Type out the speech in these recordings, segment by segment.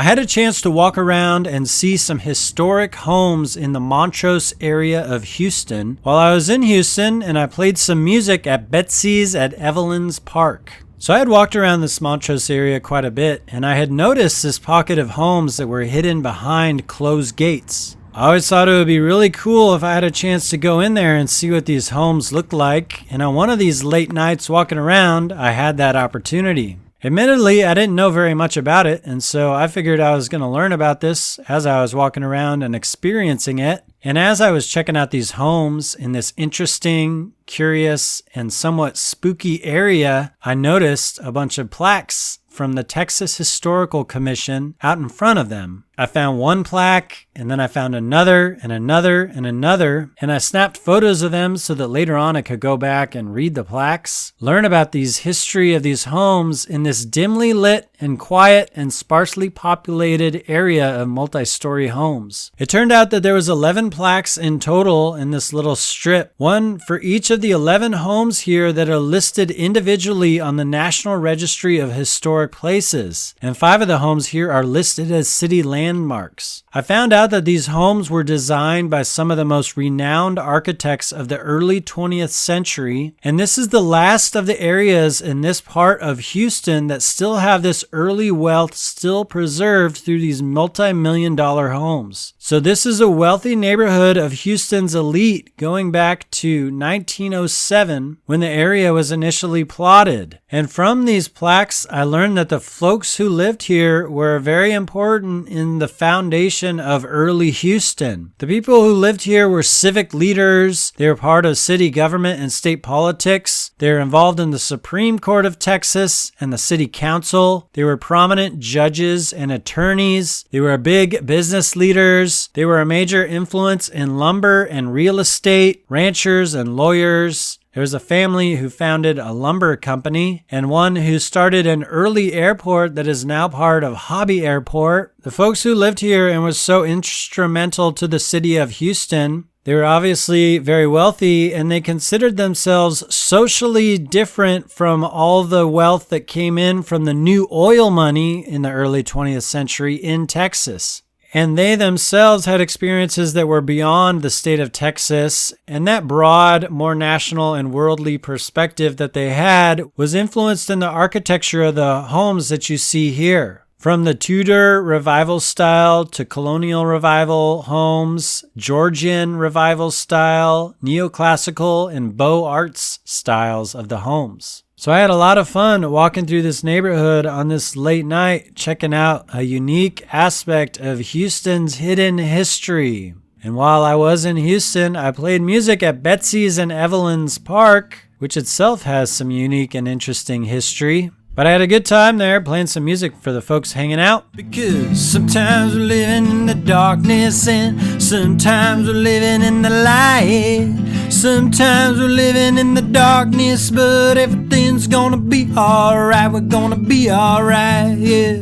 I had a chance to walk around and see some historic homes in the Montrose area of Houston while I was in Houston, and I played some music at Betsy's at Evelyn's Park. So I had walked around this Montrose area quite a bit, and I had noticed this pocket of homes that were hidden behind closed gates. I always thought it would be really cool if I had a chance to go in there and see what these homes looked like, and on one of these late nights walking around, I had that opportunity. Admittedly, I didn't know very much about it, and so I figured I was going to learn about this as I was walking around and experiencing it. And as I was checking out these homes in this interesting, curious, and somewhat spooky area, I noticed a bunch of plaques from the Texas Historical Commission out in front of them. I found one plaque, and then I found another, and another, and another, and I snapped photos of them so that later on I could go back and read the plaques, learn about these history of these homes in this dimly lit and quiet and sparsely populated area of multi-story homes. It turned out that there was 11 plaques in total in this little strip, one for each of the 11 homes here that are listed individually on the National Registry of Historic Places, and 5 of the homes here are listed as city landmarks. I found out that these homes were designed by some of the most renowned architects of the early 20th century, and this is the last of the areas in this part of Houston that still have this early wealth still preserved through these multi-million-dollar homes. So this is a wealthy neighborhood of Houston's elite going back to 1907 when the area was initially plotted. And from these plaques, I learned that the folks who lived here were very important in the foundation of early Houston. The people who lived here were civic leaders. They were part of city government and state politics. They were involved in the Supreme Court of Texas and the city council. They were prominent judges and attorneys. They were big business leaders. They were a major influence in lumber and real estate, ranchers and lawyers. There was a family who founded a lumber company and one who started an early airport that is now part of Hobby Airport. The folks who lived here and was so instrumental to the city of Houston, they were obviously very wealthy, and they considered themselves socially different from all the wealth that came in from the new oil money in the early 20th century in Texas. And they themselves had experiences that were beyond the state of Texas, and that broad, more national and worldly perspective that they had was influenced in the architecture of the homes that you see here. From the Tudor Revival style to Colonial Revival homes, Georgian Revival style, Neoclassical, and Beaux Arts styles of the homes. So I had a lot of fun walking through this neighborhood on this late night, checking out a unique aspect of Houston's hidden history. And while I was in Houston, I played music at Betsy's and Evelyn's Park, which itself has some unique and interesting history. But I had a good time there playing some music for the folks hanging out. Because sometimes we're living in the darkness and sometimes we're living in the light. Sometimes we're living in the darkness, but everything's gonna be alright. We're gonna be alright, yeah.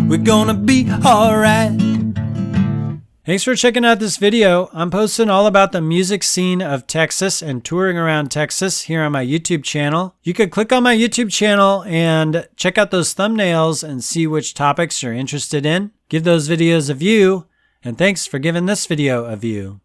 We're gonna be alright. Thanks for checking out this video. I'm posting all about the music scene of Texas and touring around Texas here on my YouTube channel. You could click on my YouTube channel and check out those thumbnails and see which topics you're interested in. Give those videos a view, and thanks for giving this video a view.